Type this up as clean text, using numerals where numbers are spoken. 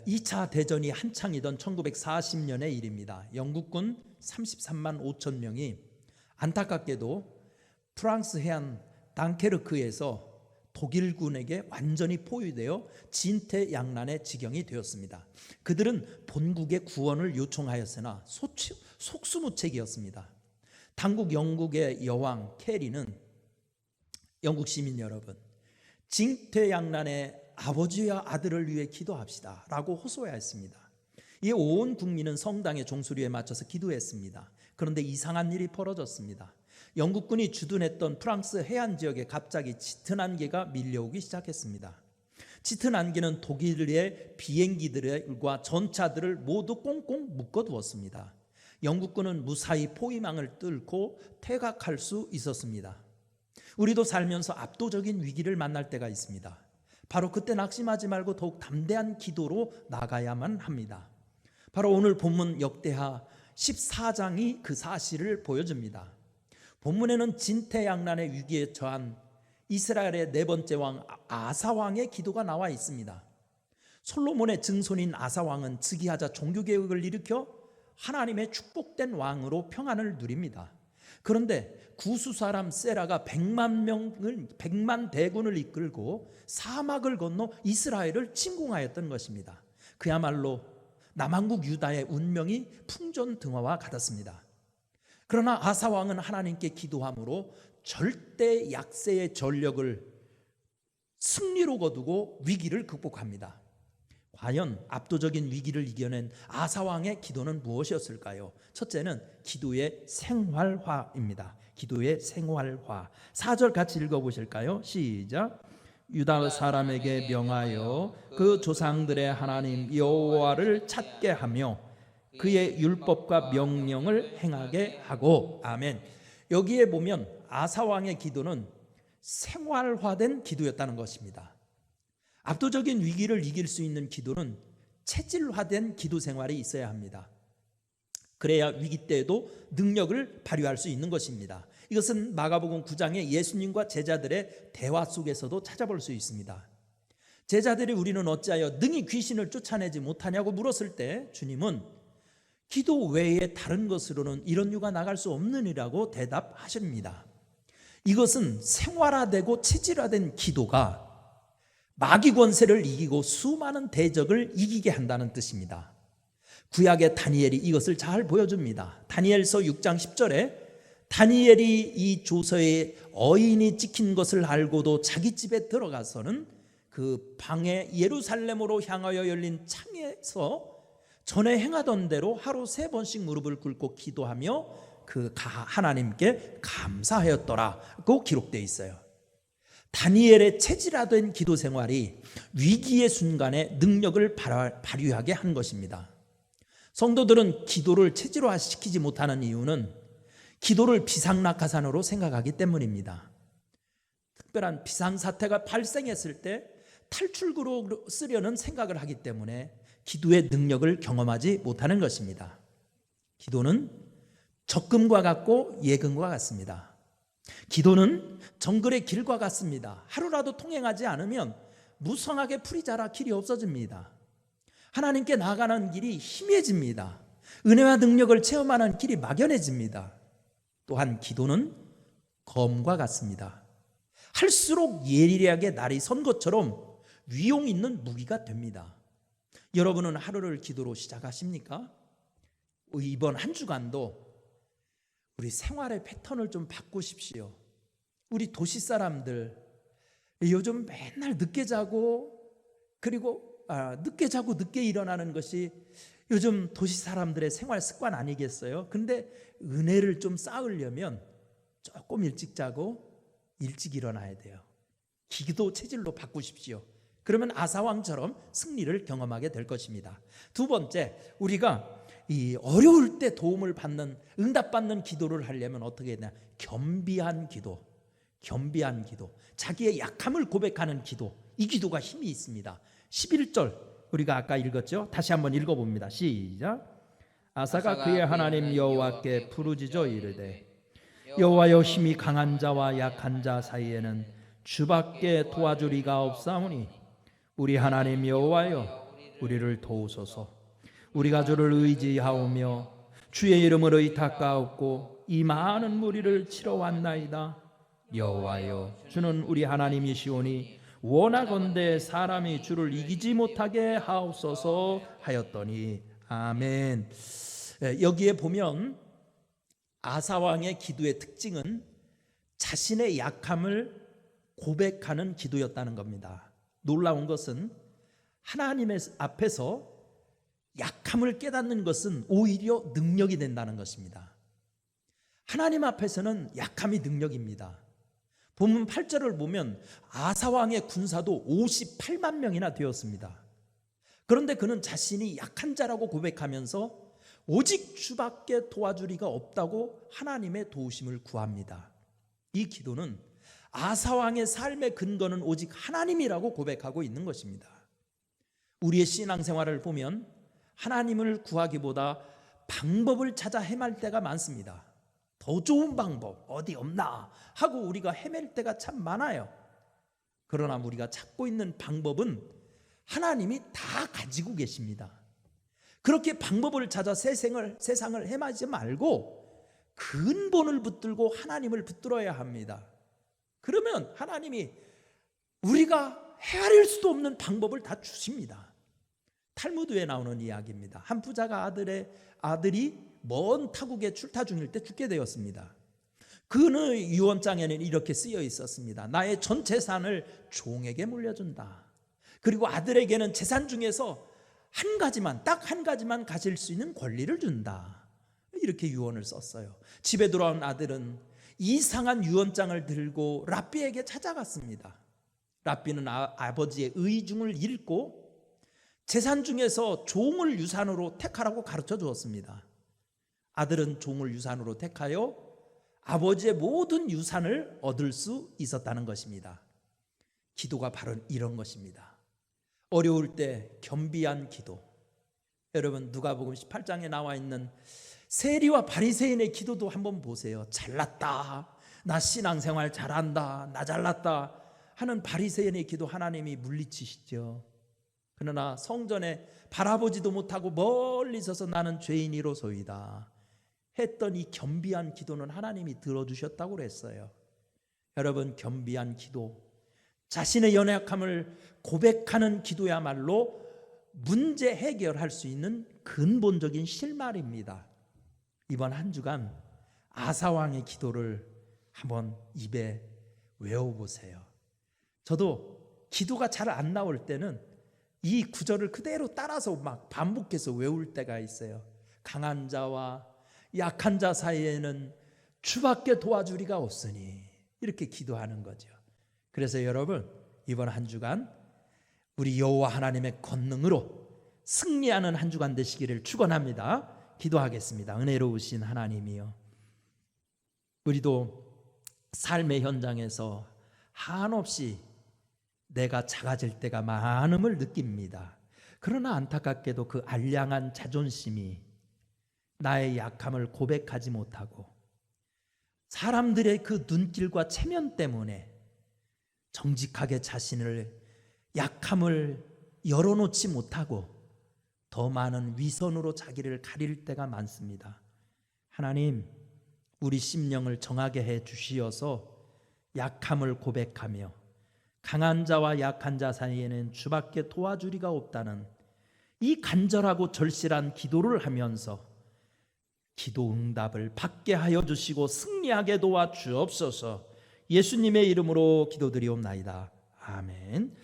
2차 대전이 한창이던 1940년의 일입니다. 영국군 33만 5천 명이 안타깝게도 프랑스 해안 단케르크에서 독일군에게 완전히 포위되어 진퇴양난의 지경이 되었습니다. 그들은 본국의 구원을 요청하였으나 속수무책이었습니다. 당국 영국의 여왕 캐리는 영국 시민 여러분, 진퇴양난의 아버지와 아들을 위해 기도합시다 라고 호소하였습니다. 이에 온 국민은 성당의 종소리에 맞춰서 기도했습니다. 그런데 이상한 일이 벌어졌습니다. 영국군이 주둔했던 프랑스 해안 지역에 갑자기 짙은 안개가 밀려오기 시작했습니다. 짙은 안개는 독일의 비행기들과 전차들을 모두 꽁꽁 묶어두었습니다. 영국군은 무사히 포위망을 뚫고 퇴각할 수 있었습니다. 우리도 살면서 압도적인 위기를 만날 때가 있습니다. 바로 그때 낙심하지 말고 더욱 담대한 기도로 나가야만 합니다. 바로 오늘 본문 역대하 14장이 그 사실을 보여줍니다. 본문에는 진퇴양난의 위기에 처한 이스라엘의 네 번째 왕 아사왕의 기도가 나와 있습니다. 솔로몬의 증손인 아사왕은 즉위하자 종교개혁을 일으켜 하나님의 축복된 왕으로 평안을 누립니다. 그런데 구수 사람 세라가 100만 대군을 이끌고 사막을 건너 이스라엘을 침공하였던 것입니다. 그야말로 남한국 유다의 운명이 풍전등화와 같았습니다. 그러나 아사왕은 하나님께 기도함으로 절대 약세의 전력을 승리로 거두고 위기를 극복합니다. 과연 압도적인 위기를 이겨낸 아사왕의 기도는 무엇이었을까요? 첫째는 기도의 생활화입니다. 기도의 생활화. 4절 같이 읽어보실까요? 시작. 유다 사람에게 명하여 그 조상들의 하나님 여호와를 찾게 하며 그의 율법과 명령을 행하게 하고. 아멘. 여기에 보면 아사왕의 기도는 생활화된 기도였다는 것입니다. 압도적인 위기를 이길 수 있는 기도는 체질화된 기도 생활이 있어야 합니다. 그래야 위기 때에도 능력을 발휘할 수 있는 것입니다. 이것은 마가복음 9장의 예수님과 제자들의 대화 속에서도 찾아볼 수 있습니다. 제자들이 우리는 어찌하여 능히 귀신을 쫓아내지 못하냐고 물었을 때 주님은 기도 외에 다른 것으로는 이런 유가 나갈 수 없느니라고 대답하십니다. 이것은 생활화되고 체질화된 기도가 마귀 권세를 이기고 수많은 대적을 이기게 한다는 뜻입니다. 구약의 다니엘이 이것을 잘 보여줍니다. 다니엘서 6장 10절에 다니엘이 이 조서에 어인이 찍힌 것을 알고도 자기 집에 들어가서는 그 방에 예루살렘으로 향하여 열린 창에서 전에 행하던 대로 하루 3번씩 무릎을 꿇고 기도하며 그 하나님께 감사하였더라고 기록되어 있어요. 다니엘의 체질화된 기도 생활이 위기의 순간에 능력을 발휘하게 한 것입니다. 성도들은 기도를 체질화시키지 못하는 이유는 기도를 비상낙하산으로 생각하기 때문입니다. 특별한 비상사태가 발생했을 때 탈출구로 쓰려는 생각을 하기 때문에 기도의 능력을 경험하지 못하는 것입니다. 기도는 적금과 같고 예금과 같습니다. 기도는 정글의 길과 같습니다. 하루라도 통행하지 않으면 무성하게 풀이 자라 길이 없어집니다. 하나님께 나아가는 길이 희미해집니다. 은혜와 능력을 체험하는 길이 막연해집니다. 또한 기도는 검과 같습니다. 할수록 예리하게 날이 선 것처럼 위용 있는 무기가 됩니다. 여러분은 하루를 기도로 시작하십니까? 이번 한 주간도 우리 생활의 패턴을 좀 바꾸십시오. 우리 도시 사람들 요즘 맨날 늦게 자고 그리고 늦게 자고 늦게 일어나는 것이 요즘 도시 사람들의 생활 습관 아니겠어요? 근데 은혜를 좀 쌓으려면 조금 일찍 자고 일찍 일어나야 돼요. 기도 체질로 바꾸십시오. 그러면 아사왕처럼 승리를 경험하게 될 것입니다. 두 번째, 우리가 이 어려울 때 도움을 받는, 응답받는 기도를 하려면 어떻게 해야 되냐? 겸비한 기도, 겸비한 기도, 자기의 약함을 고백하는 기도, 이 기도가 힘이 있습니다. 11절 우리가 아까 읽었죠? 다시 한번 읽어봅니다. 시작. 아사가 그의 하나님 여호와께 부르짖어 이르되 여호와여, 힘이 강한 자와 약한 자 사이에는 주밖에 도와줄 이가 없사오니 우리 하나님 여호와여, 우리를 도우소서. 우리가 주를 의지하오며 주의 이름을 의탁하옵고 이 많은 무리를 치러 왔나이다. 여호와여, 주는 우리 하나님이시오니 원하건대 사람이 주를 이기지 못하게 하옵소서 하였더니 아멘. 여기에 보면 아사 왕의 기도의 특징은 자신의 약함을 고백하는 기도였다는 겁니다. 놀라운 것은 하나님의 앞에서 약함을 깨닫는 것은 오히려 능력이 된다는 것입니다. 하나님 앞에서는 약함이 능력입니다. 본문 8절을 보면 아사 왕의 군사도 58만 명이나 되었습니다. 그런데 그는 자신이 약한 자라고 고백하면서 오직 주밖에 도와줄 이가 없다고 하나님의 도우심을 구합니다. 이 기도는 아사 왕의 삶의 근거는 오직 하나님이라고 고백하고 있는 것입니다. 우리의 신앙생활을 보면 하나님을 구하기보다 방법을 찾아 헤맬 때가 많습니다. 더 좋은 방법 어디 없나 하고 우리가 헤맬 때가 참 많아요. 그러나 우리가 찾고 있는 방법은 하나님이 다 가지고 계십니다. 그렇게 방법을 찾아 세상을 헤매지 말고 근본을 붙들고 하나님을 붙들어야 합니다. 그러면 하나님이 우리가 헤아릴 수도 없는 방법을 다 주십니다. 탈무드에 나오는 이야기입니다. 한 부자가 아들이 먼 타국에 출타 중일 때 죽게 되었습니다. 그의 유언장에는 이렇게 쓰여 있었습니다. 나의 전 재산을 종에게 물려준다. 그리고 아들에게는 재산 중에서 딱 한 가지만 가질 수 있는 권리를 준다. 이렇게 유언을 썼어요. 집에 돌아온 아들은 이상한 유언장을 들고 랍비에게 찾아갔습니다. 랍비는 아버지의 의중을 읽고 재산 중에서 종을 유산으로 택하라고 가르쳐 주었습니다. 아들은 종을 유산으로 택하여 아버지의 모든 유산을 얻을 수 있었다는 것입니다. 기도가 바로 이런 것입니다. 어려울 때 겸비한 기도. 여러분 누가복음 18장에 나와 있는 세리와 바리새인의 기도도 한번 보세요. 잘났다, 나 신앙생활 잘한다, 나 잘났다 하는 바리새인의 기도 하나님이 물리치시죠. 그러나 성전에 바라보지도 못하고 멀리 서서 나는 죄인이로소이다 했던 이 겸비한 기도는 하나님이 들어주셨다고 그랬어요. 여러분 겸비한 기도, 자신의 연약함을 고백하는 기도야말로 문제 해결할 수 있는 근본적인 실마리입니다. 이번 한 주간 아사왕의 기도를 한번 입에 외워보세요. 저도 기도가 잘 안 나올 때는 이 구절을 그대로 따라서 막 반복해서 외울 때가 있어요. 강한 자와 약한 자 사이에는 주밖에 도와줄 이가 없으니 이렇게 기도하는 거죠. 그래서 여러분 이번 한 주간 우리 여호와 하나님의 권능으로 승리하는 한 주간 되시기를 축원합니다. 기도하겠습니다. 은혜로우신 하나님이여, 우리도 삶의 현장에서 한없이 내가 작아질 때가 많음을 느낍니다. 그러나 안타깝게도 그 알량한 자존심이 나의 약함을 고백하지 못하고 사람들의 그 눈길과 체면 때문에 정직하게 자신을 약함을 열어놓지 못하고 더 많은 위선으로 자기를 가릴 때가 많습니다. 하나님, 우리 심령을 정하게 해 주시어서 약함을 고백하며 강한 자와 약한 자 사이에는 주밖에 도와줄 이가 없다는 이 간절하고 절실한 기도를 하면서 기도 응답을 받게 하여 주시고 승리하게 도와 주옵소서. 예수님의 이름으로 기도드리옵나이다. 아멘.